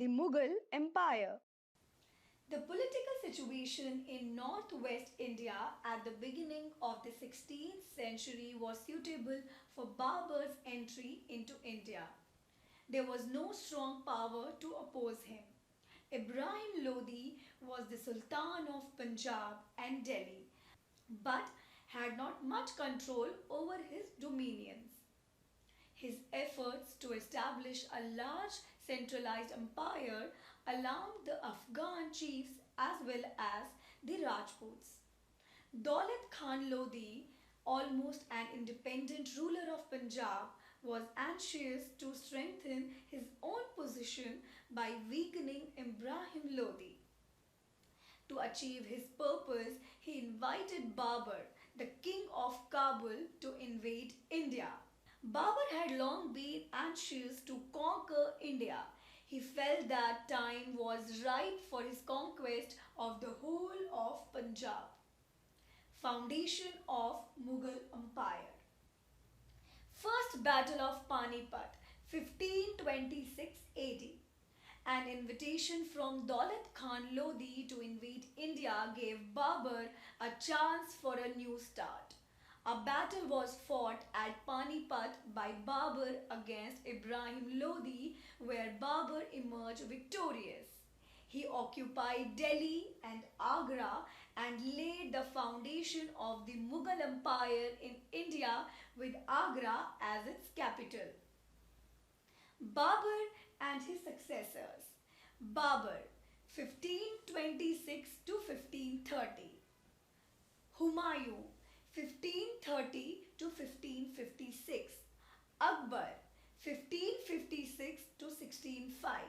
the Mughal Empire. The political situation in northwest India at the beginning of the 16th century was suitable for Babur's entry into India. There was no strong power to oppose him. Ibrahim Lodi was the Sultan of Punjab and Delhi, but had not much control over his dominions. His efforts to establish a large centralized empire alarmed the Afghan chiefs as well as the Rajputs. Daulat Khan Lodi, almost an independent ruler of Punjab, was anxious to strengthen his own position by weakening Ibrahim Lodi. To achieve his purpose, he invited Babur, the king of Kabul, to invade India. Babur had long been anxious to conquer India. He felt that time was ripe for his conquest of the whole of Punjab. Foundation of Mughal Empire. First Battle of Panipat, 1526 AD. An invitation from Daulat Khan Lodi to invade India gave Babur a chance for a new start. A battle was fought at Panipat by Babur against Ibrahim Lodi, where Babur emerged victorious. He occupied Delhi and Agra and laid the foundation of the Mughal Empire in India with Agra as its capital. Babur and his successors. Babur 1526 to 1530. Humayun 1530 to 1556. Akbar 1556 to 1605.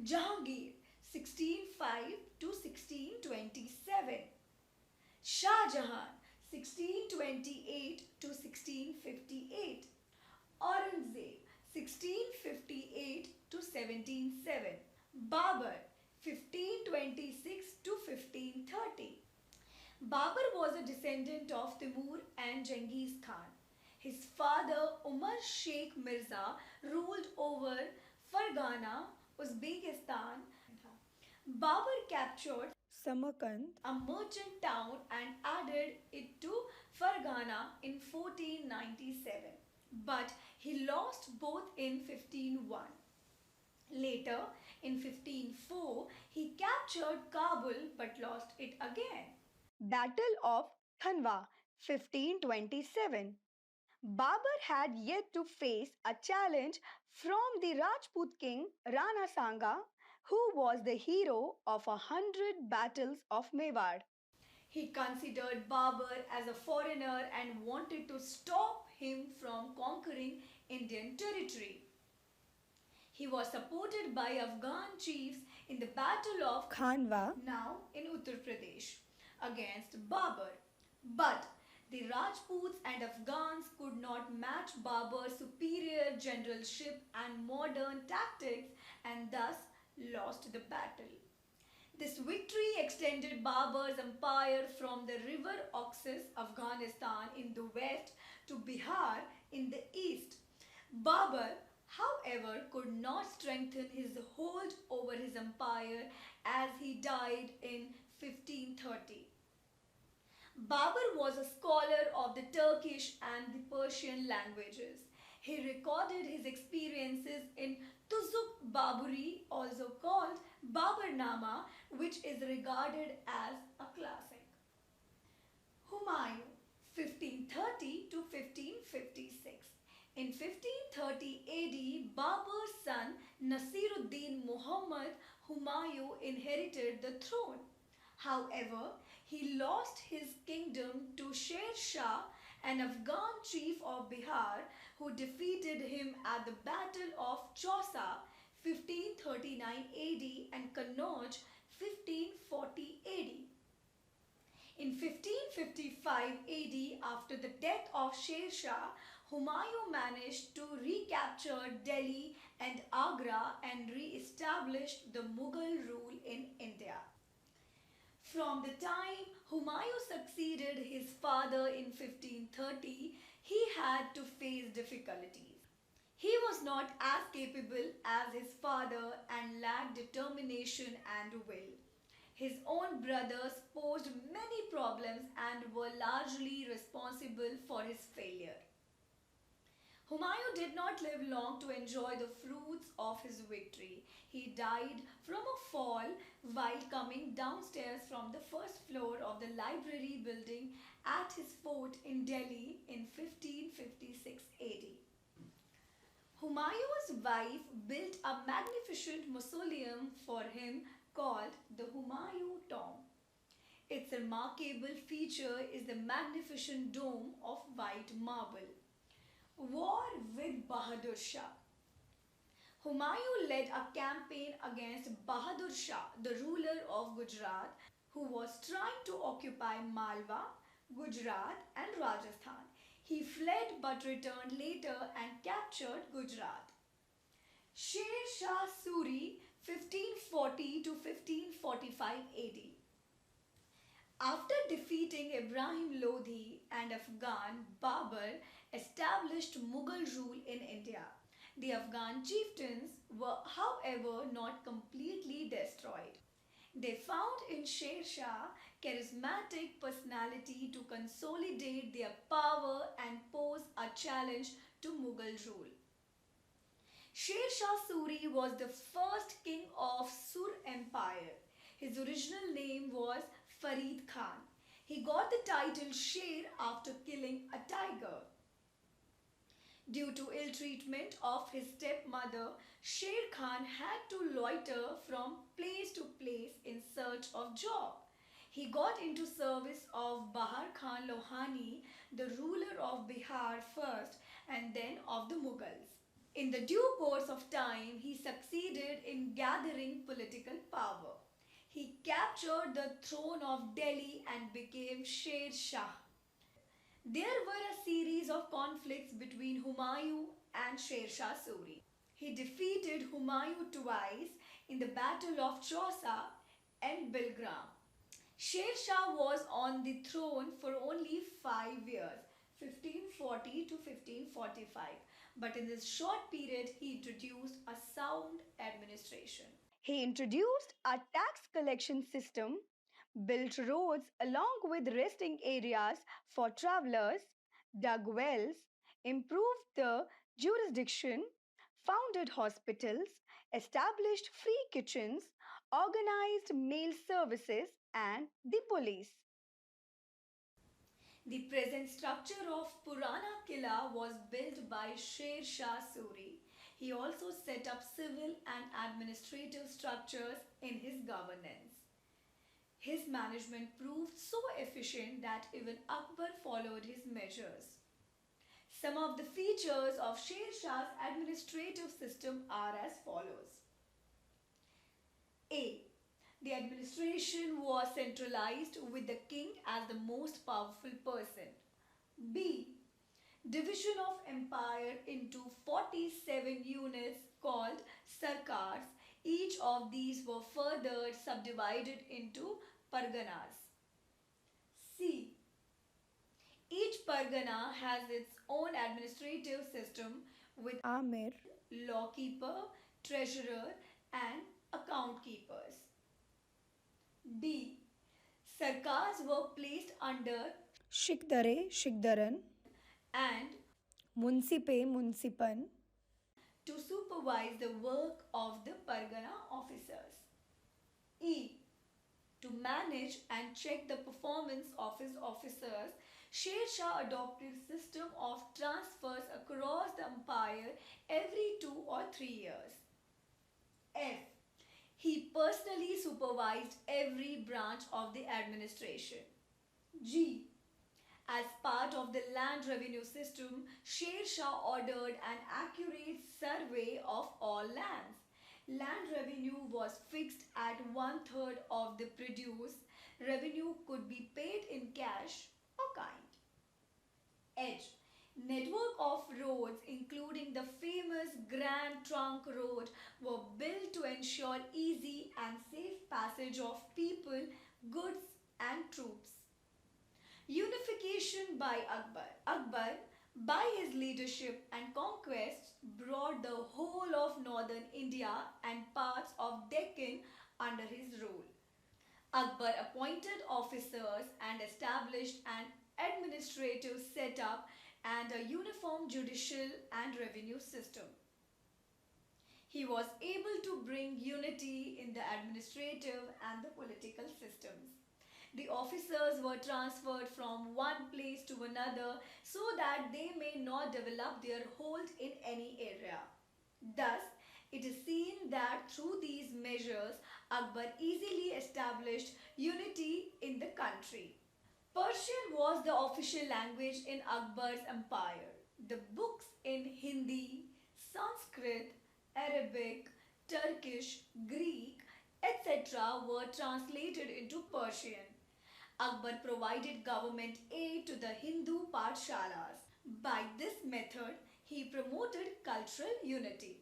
Jahangir 1605 to 1627. Shah Jahan 1628 to 1658. Aurangzeb 1658 to 1707. Babur 1526 to 1530. Babur was a descendant of Timur and Genghis Khan. His father Umar Sheikh Mirza ruled over Fargana, Uzbekistan. Babur captured Samarkand, a merchant town, and added it to Fargana in 1497. But he lost both in 1501. Later, in 1504, he captured Kabul but lost it again. Battle of Khanwa, 1527. Babur had yet to face a challenge from the Rajput king Rana Sanga, who was the hero of 100 battles of Mewar. He considered Babur as a foreigner and wanted to stop him from conquering Indian territory. He was supported by Afghan chiefs in the Battle of Khanwa, now in Uttar Pradesh, against Babur. But the Rajputs and Afghans could not match Babur's superior generalship and modern tactics and thus lost the battle. This victory extended Babur's empire from the river Oxus, Afghanistan in the west to Bihar in the east. Babur, however, could not strengthen his hold over his empire as he died in 1530. Babur was a scholar of the Turkish and the Persian languages. He recorded his experiences in Tuzuk Baburi, also called Baburnama, which is regarded as a classic. Humayun 1530 to 1556. In 1530 AD, Babur's son Nasiruddin Muhammad Humayun inherited the throne. However, he lost his kingdom to Sher Shah, an Afghan chief of Bihar, who defeated him at the Battle of Chausa 1539 AD and Kannauj 1540 AD. In 1555 AD, after the death of Sher Shah, Humayun managed to recapture Delhi and Agra and re-established the Mughal rule in India. From the time Humayun succeeded his father in 1530, he had to face difficulties. He was not as capable as his father and lacked determination and will. His own brothers posed many problems and were largely responsible for his failure. Humayun did not live long to enjoy the fruits of his victory. He died from a fall while coming downstairs from the first floor of the library building at his fort in Delhi in 1556 AD. Humayun's wife built a magnificent mausoleum for him called the Humayun Tomb. Its remarkable feature is the magnificent dome of white marble. War with Bahadur Shah. Humayun led a campaign against Bahadur Shah, the ruler of Gujarat, who was trying to occupy Malwa, Gujarat, and Rajasthan. He fled but returned later and captured Gujarat. Sher Shah Suri 1540 to 1545 AD. After defeating Ibrahim Lodhi and Afghan, Babur established Mughal rule in India. The Afghan chieftains were, however, not completely destroyed. They found in Sher Shah charismatic personality to consolidate their power and pose a challenge to Mughal rule. Sher Shah Suri was the first king of Sur Empire. His original name was Farid Khan. He got the title Sher after killing a tiger. Due to ill treatment of his stepmother, Sher Khan had to loiter from place to place in search of job. He got into service of Bahar Khan Lohani, the ruler of Bihar first and then of the Mughals. In the due course of time, he succeeded in gathering political power. He captured the throne of Delhi and became Sher Shah. There were a series of conflicts between Humayun and Sher Shah Suri. He defeated Humayun twice in the Battle of Chausa and Bilgram. Sher Shah was on the throne for only 5 years, 1540 to 1545, but in this short period he introduced a sound administration. He introduced a tax collection system, built roads along with resting areas for travelers, dug wells, improved the jurisdiction, founded hospitals, established free kitchens, organized mail services, and the police. The present structure of Purana Killa was built by Sher Shah Suri. He also set up civil and administrative structures in his governance. His management proved so efficient that even Akbar followed his measures. Some of the features of Sher Shah's administrative system are as follows. A. The administration was centralized with the king as the most powerful person. B. Division of empire into 47 units called sarkars. Each of these were further subdivided into parganas. C. Each pargana has its own administrative system with Amir, lawkeeper, treasurer, and account keepers. D. Sarkars were placed under Shikdare, Shikdaran, and Munsipe, Munsipan, to supervise the work of the Pargana officers. E. To manage and check the performance of his officers, Sher Shah adopted a system of transfers across the empire every 2 or 3 years. F. He personally supervised every branch of the administration. G. As part of the land revenue system, Sher Shah ordered an accurate survey of all lands. Land revenue was fixed at 1/3 of the produce. Revenue could be paid in cash or kind. H. Network of roads, including the famous Grand Trunk Road, were built to ensure easy and safe passage of people, goods, and troops. Unification by Akbar. Akbar, By his leadership and conquests brought the whole of northern India and parts of Deccan under his rule. Akbar appointed officers and established an administrative setup and a uniform judicial and revenue system. He was able to bring unity in the administrative and the political systems. The officers were transferred from one place to another so that they may not develop their hold in any area. Thus, it is seen that through these measures, Akbar easily established unity in the country. Persian was the official language in Akbar's empire. The books in Hindi, Sanskrit, Arabic, Turkish, Greek, etc. were translated into Persian. Akbar provided government aid to the Hindu pathshalas. By this method, he promoted cultural unity.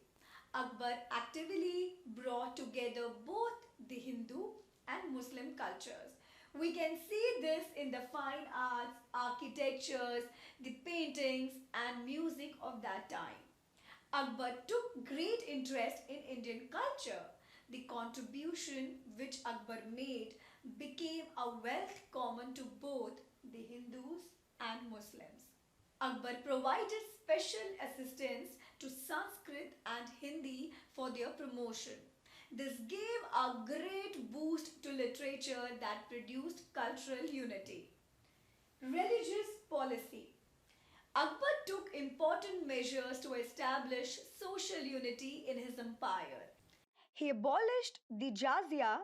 Akbar actively brought together both the Hindu and Muslim cultures. We can see this in the fine arts, architectures, the paintings, and music of that time. Akbar took great interest in Indian culture. The contribution which Akbar made became a wealth common to both the Hindus and Muslims. Akbar provided special assistance to Sanskrit and Hindi for their promotion. This gave a great boost to literature that produced cultural unity. Religious policy. Akbar took important measures to establish social unity in his empire. He abolished the jizya,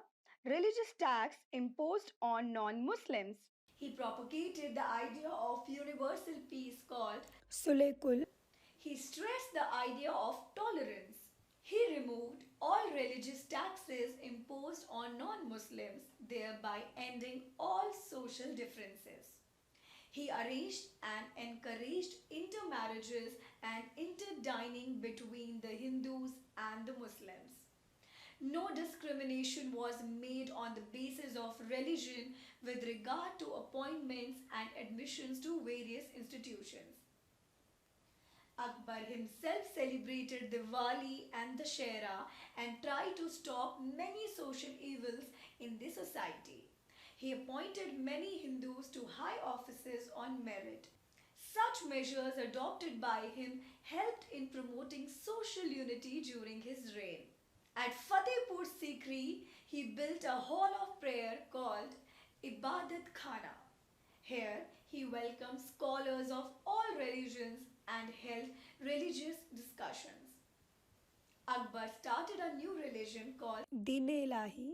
religious tax imposed on non Muslims. He propagated the idea of universal peace called Sulekul. He stressed the idea of tolerance. He removed all religious taxes imposed on non Muslims, thereby ending all social differences. He arranged and encouraged intermarriages and interdining between the Hindus and the Muslims. No discrimination was made on the basis of religion with regard to appointments and admissions to various institutions. Akbar himself celebrated Diwali and the Shera and tried to stop many social evils in the society. He appointed many Hindus to high offices on merit. Such measures adopted by him helped in promoting social unity during his reign. At Fatehpur Sikri, he built a hall of prayer called Ibadat Khana. Here, he welcomed scholars of all religions and held religious discussions. Akbar started a new religion called Din-e-Ilahi.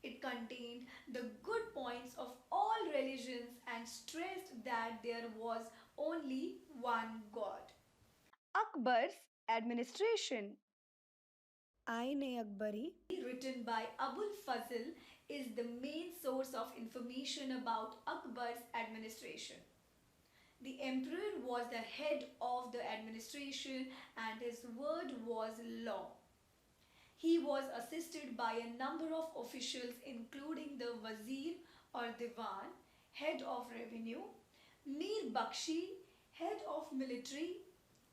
It contained the good points of all religions and stressed that there was only one God. Akbar's administration. Ain-e-Akbari, written by Abul Fazl, is the main source of information about Akbar's administration. The emperor was the head of the administration and his word was law. He was assisted by a number of officials including the Wazir or Diwan, head of revenue, Mir Bakshi, head of military,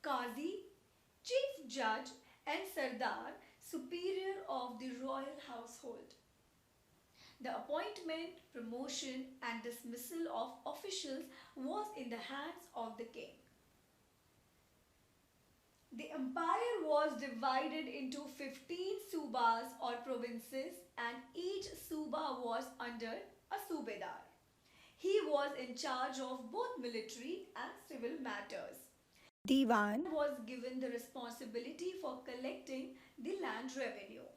Qazi, chief judge and Sardar, superior of the royal household. The appointment, promotion and dismissal of officials was in the hands of the king. The empire was divided into 15 subas or provinces and each suba was under a subedar. He was in charge of both military and civil matters. Diwan was given the responsibility for collecting the land revenue.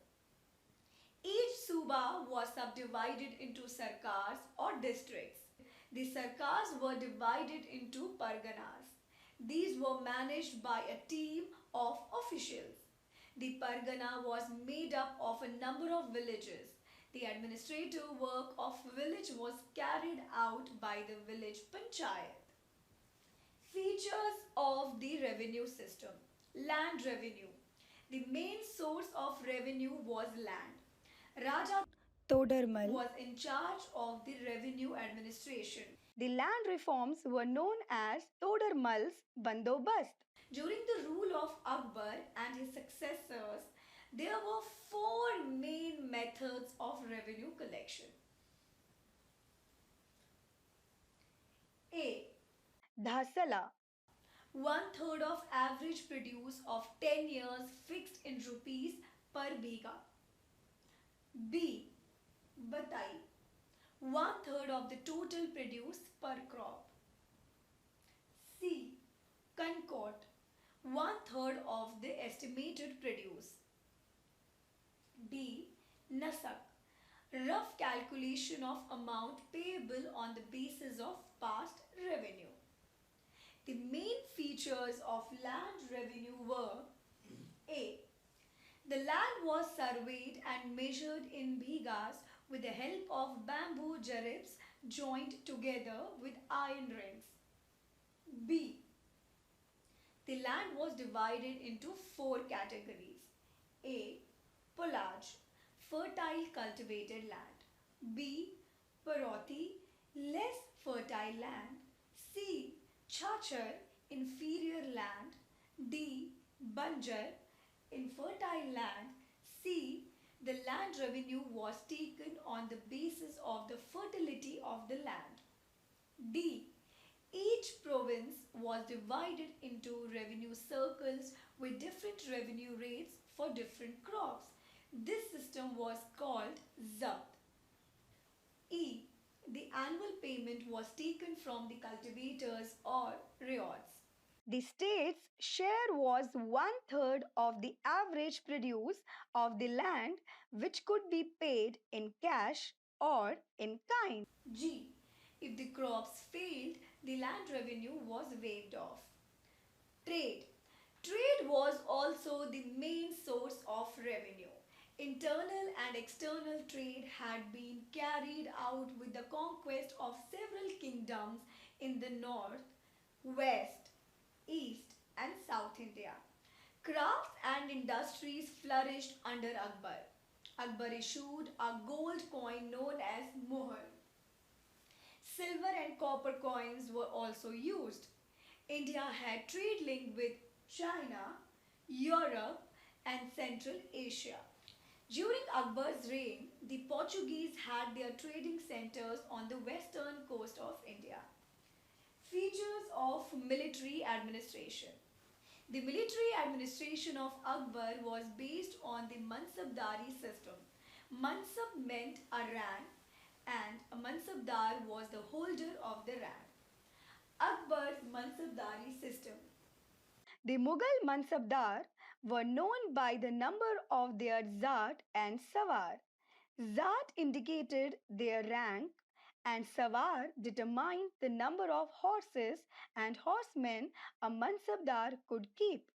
Each suba was subdivided into sarkars or districts. The sarkars were divided into parganas. These were managed by a team of officials. The pargana was made up of a number of villages. The administrative work of village was carried out by the village panchayat. Features of the revenue system. Land revenue. The main source of revenue was land. Raja Todarmal was in charge of the revenue administration. The land reforms were known as Todermal's Bandobast. During the rule of Akbar and his successors, there were four main methods of revenue collection. A. Dhasala, One third of average produce of 10 years fixed in rupees per biga. B. Batai. One third of the total produce per crop. C. Concord. One third of the estimated produce. D. Nasak. Rough calculation of amount payable on the basis of past revenue. The main features of land revenue were: A. The land was surveyed and measured in bigas with the help of bamboo jaribs joined together with iron rings. B. The land was divided into four categories: A. Polaj, fertile cultivated land. B. Paroti, less fertile land. C. Chachar, inferior land. D. Banjar, infertile land. C. The land revenue was taken on the basis of the fertility of the land. D. Each province was divided into revenue circles with different revenue rates for different crops. This system was called Zabt. E. The annual payment was taken from the cultivators or riots. the state's share was one third of the average produce of the land, which could be paid in cash or in kind. G. If the crops failed, the land revenue was waived off. Trade. Trade was also the main source of revenue. Internal and external trade had been carried out with the conquest of several kingdoms in the north, west, east, and south India. Crafts and industries flourished under Akbar. Akbar issued a gold coin known as Mughal. Silver and copper coins were also used. India had trade link with China, Europe, and Central Asia. During Akbar's reign, the Portuguese had their trading centers on the western coast of India. Features of military administration. The military administration of Akbar was based on the Mansabdari system. Mansab meant a rank and a Mansabdar was the holder of the rank. Akbar's Mansabdari system. The Mughal Mansabdar were known by the number of their Zat and Sawar. Zat indicated their rank, and Sawar determined the number of horses and horsemen a Mansabdar could keep.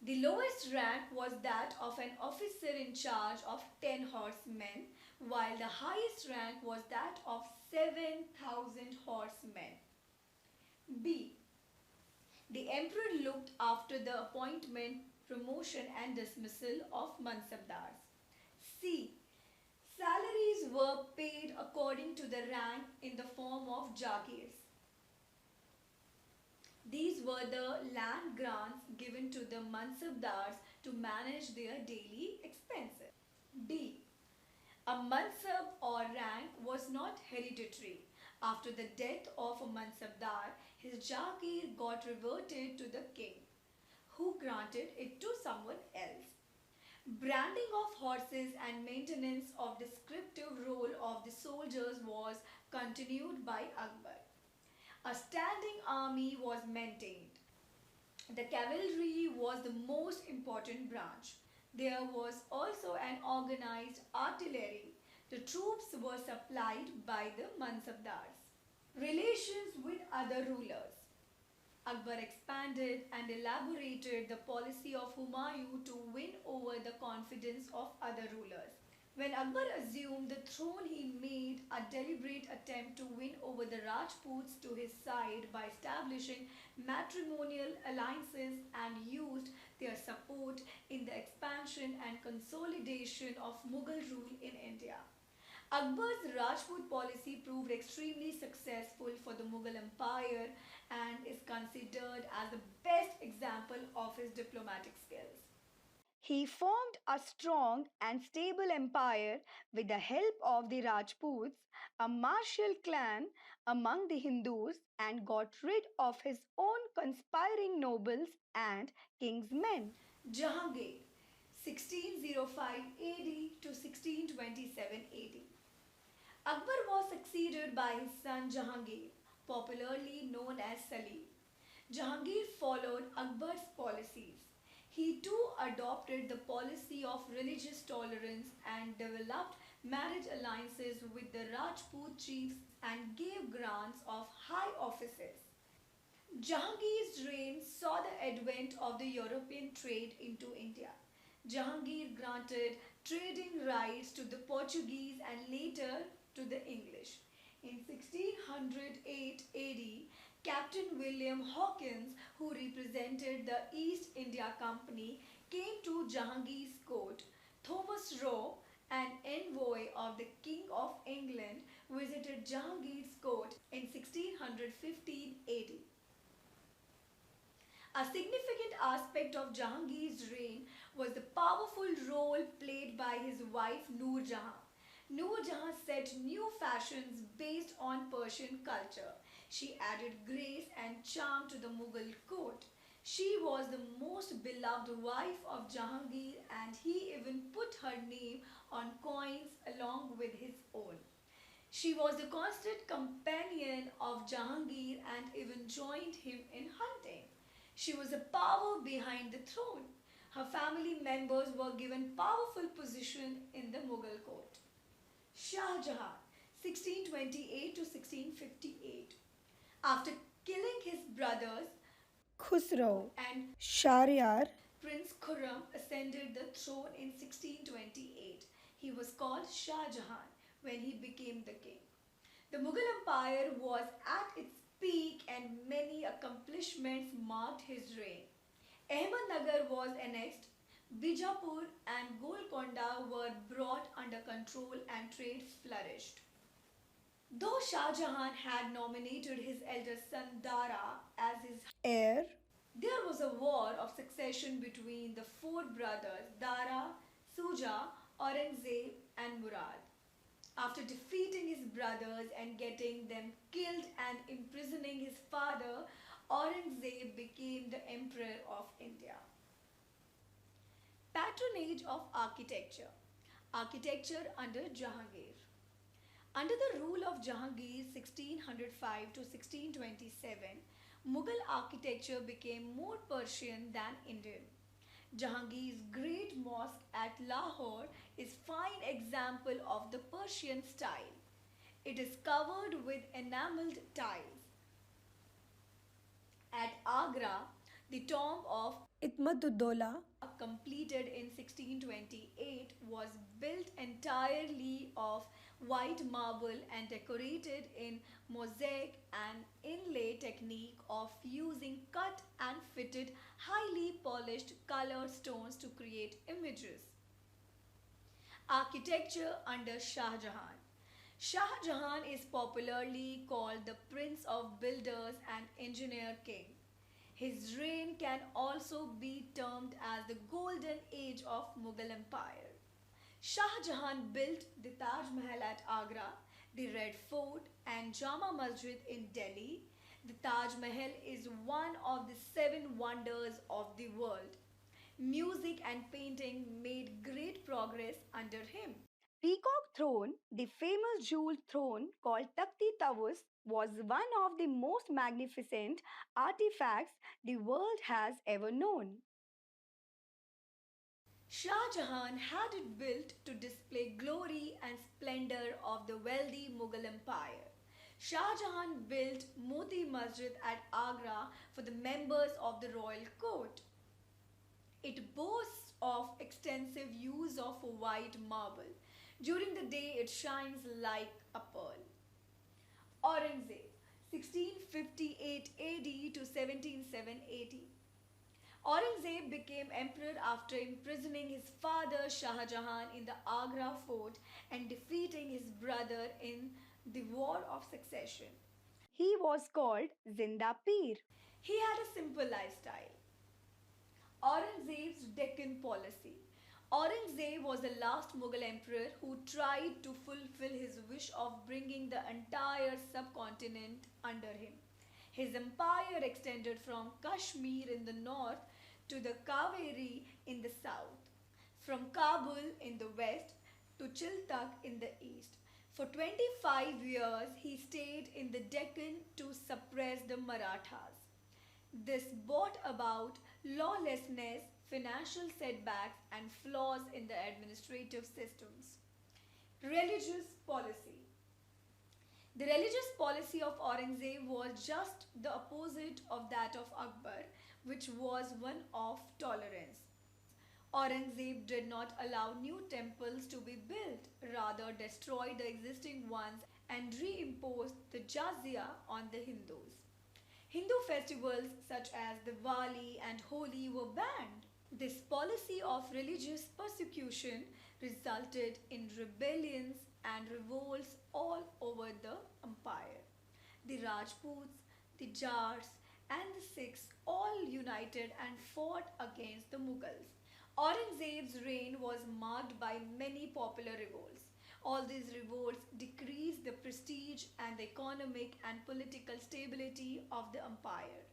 The lowest rank was that of an officer in charge of 10 horsemen, while the highest rank was that of 7,000 horsemen. B. The emperor looked after the appointment, promotion, and dismissal of Mansabdars. C. Salaries were paid according to the rank in the form of jagirs. These were the land grants given to the Mansabdars to manage their daily expenses. D. A Mansab or rank was not hereditary. After the death of a Mansabdar, his jagir got reverted to the king, who granted it to someone else. Branding of horses and maintenance of descriptive role of the soldiers was continued by Akbar. A standing army was maintained. The cavalry was the most important branch. There was also an organized artillery. The troops were supplied by the Mansabdars. Relations with other rulers. Akbar expanded and elaborated the policy of Humayun to win over the confidence of other rulers. When Akbar assumed the throne, he made a deliberate attempt to win over the Rajputs to his side by establishing matrimonial alliances and used their support in the expansion and consolidation of Mughal rule in India. Akbar's Rajput policy proved extremely successful for the Mughal Empire and is considered as the best example of his diplomatic skills. He formed a strong and stable empire with the help of the Rajputs, a martial clan among the Hindus, and got rid of his own conspiring nobles and king's men. Jahangir, 1605 AD to 1627 AD. Akbar was succeeded by his son Jahangir, popularly known as Salim. Jahangir followed Akbar's policies. He too adopted the policy of religious tolerance and developed marriage alliances with the Rajput chiefs and gave grants of high offices. Jahangir's reign saw the advent of the European trade into India. Jahangir granted trading rights to the Portuguese and later to the English. In 1608 AD, Captain William Hawkins, who represented the East India Company, came to Jahangir's court. Thomas Roe, an envoy of the King of England, visited Jahangir's court in 1615 AD. A significant aspect of Jahangir's reign was the powerful role played by his wife Noor Jahan. Noor Jahan set new fashions based on Persian culture. She added grace and charm to the Mughal court. She was the most beloved wife of Jahangir and he even put her name on coins along with his own. She was the constant companion of Jahangir and even joined him in hunting. She was the power behind the throne. Her family members were given powerful position in the Mughal court. Shah Jahan, 1628 to 1658. After killing his brothers Khusro, and Shahryar, Prince Khurram ascended the throne in 1628. He was called Shah Jahan when he became the king. The Mughal Empire was at its peak and many accomplishments marked his reign. Ahmednagar was annexed, Bijapur and Golconda were brought under control and trade flourished. Though Shah Jahan had nominated his elder son Dara as his heir, there was a war of succession between the four brothers Dara, Suja, Aurangzeb, and Murad. After defeating his brothers and getting them killed and imprisoning his father, Aurangzeb became the Emperor of India. Patronage of architecture. Architecture under Jahangir. Under the rule of Jahangir 1605 to 1627, Mughal architecture became more Persian than Indian. Jahangir's great mosque at Lahore is fine example of the Persian style. It is covered with enameled tiles. At Agra, the tomb of Itmaduddaulah, completed in 1628 was built entirely of white marble and decorated in mosaic and inlay technique of using cut and fitted highly polished colored stones to create images. Architecture under Shah Jahan. Shah Jahan is popularly called the Prince of Builders and Engineer King. His reign can also be termed as the golden age of Mughal Empire. Shah Jahan built the Taj Mahal at Agra, the Red Fort and Jama Masjid in Delhi. The Taj Mahal is one of the seven wonders of the world. Music and painting made great progress under him. Peacock throne, the famous jeweled throne called Takti Tawus, was one of the most magnificent artifacts the world has ever known. Shah Jahan had it built to display glory and splendor of the wealthy Mughal Empire. Shah Jahan built Moti Masjid at Agra for the members of the royal court. It boasts of extensive use of white marble. During the day it shines like a pearl. Aurangzeb, 1658 AD to 177 AD. Aurangzeb became emperor after imprisoning his father Shah Jahan in the Agra fort and defeating his brother in the War of Succession. He was called Zinda Pir. He had a simple lifestyle. Aurangzeb's Deccan policy. Aurangzeb was the last Mughal emperor who tried to fulfill his wish of bringing the entire subcontinent under him. His empire extended from Kashmir in the north to the Kaveri in the south, from Kabul in the west to Chiltak in the east. For 25 years, he stayed in the Deccan to suppress the Marathas. This brought about lawlessness, financial setbacks, and flaws in the administrative systems. Religious policy. The religious policy of Aurangzeb was just the opposite of that of Akbar, which was one of tolerance. Aurangzeb did not allow new temples to be built, rather destroyed the existing ones and reimposed the jizya on the Hindus. Hindu festivals such as Diwali and Holi were banned. This policy of religious persecution resulted in rebellions and revolts all over the empire. The Rajputs, the Jats, and the Sikhs all united and fought against the Mughals. Aurangzeb's reign was marked by many popular revolts. All these revolts decreased the prestige and the economic and political stability of the empire.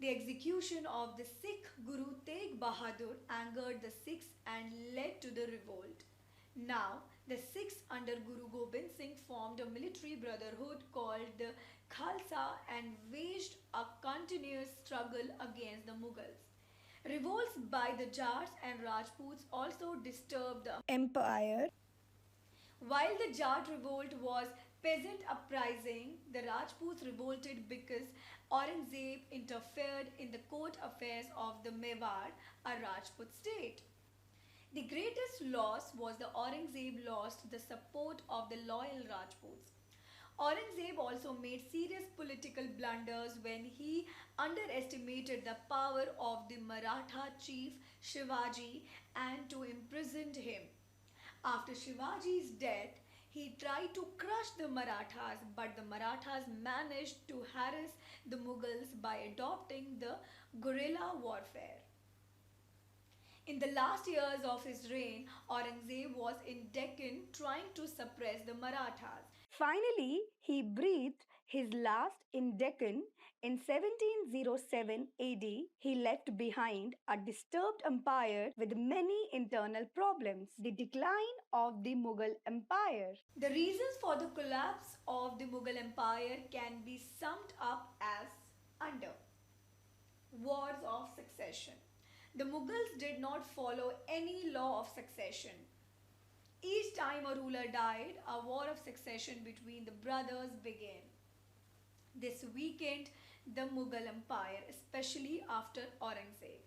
The execution of the Sikh Guru Tegh Bahadur angered the Sikhs and led to the revolt. Now, the Sikhs under Guru Gobind Singh formed a military brotherhood called the Khalsa and waged a continuous struggle against the Mughals. Revolts by the Jats and Rajputs also disturbed the Empire. while the Jat revolt was peasant uprising, the Rajputs revolted because Aurangzeb interfered in the court affairs of the Mewar, a Rajput state. The greatest loss was that Aurangzeb lost the support of the loyal Rajputs. Aurangzeb also made serious political blunders when he underestimated the power of the Maratha chief Shivaji and to imprisoned him. After Shivaji's death, he tried to crush the Marathas, but the Marathas managed to harass the Mughals by adopting the guerrilla warfare. In the last years of his reign, Aurangzeb was in Deccan trying to suppress the Marathas. Finally, he breathed his last in Deccan in 1707 AD. He left behind a disturbed empire with many internal problems. The decline of the Mughal Empire. The reasons for the collapse of the Mughal Empire can be summed up as under wars of succession. The Mughals did not follow any law of succession. Each time a ruler died, a war of succession between the brothers began. This weakened the Mughal Empire, especially after Aurangzeb.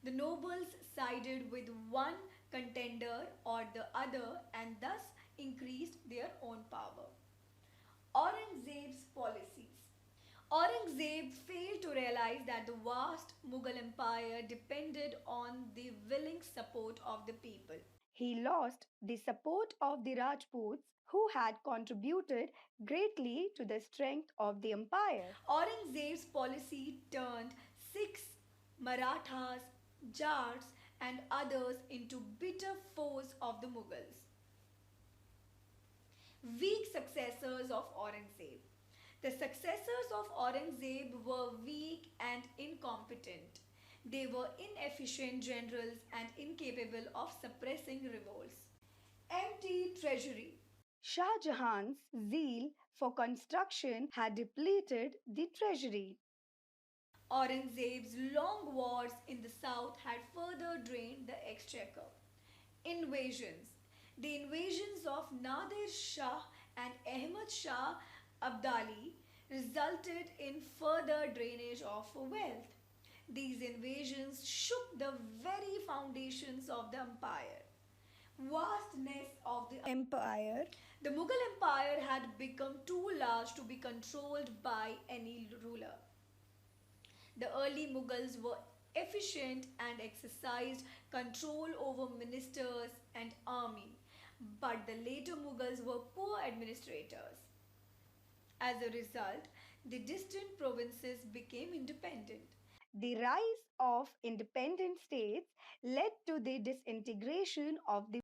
The nobles sided with one contender or the other and thus increased their own power. Aurangzeb's policies. Aurangzeb failed to realize that the vast Mughal Empire depended on the willing support of the people. He lost the support of the Rajputs, who had contributed greatly to the strength of the empire. Aurangzeb's policy turned Sikhs, Marathas, Jats, and others into bitter foes of the Mughals. Weak successors of Aurangzeb. The successors of Aurangzeb were weak and incompetent. They were inefficient generals and incapable of suppressing revolts. Empty treasury. Shah Jahan's zeal for construction had depleted the treasury. Aurangzeb's long wars in the south had further drained the exchequer. Invasions. The invasions of Nadir Shah and Ahmad Shah Abdali resulted in further drainage of wealth. These invasions shook the very foundations of the empire. Vastness of the Empire. The Mughal Empire had become too large to be controlled by any ruler. The early Mughals were efficient and exercised control over ministers and army. But the later Mughals were poor administrators. As a result, the distant provinces became independent. The rise of independent states led to the disintegration of the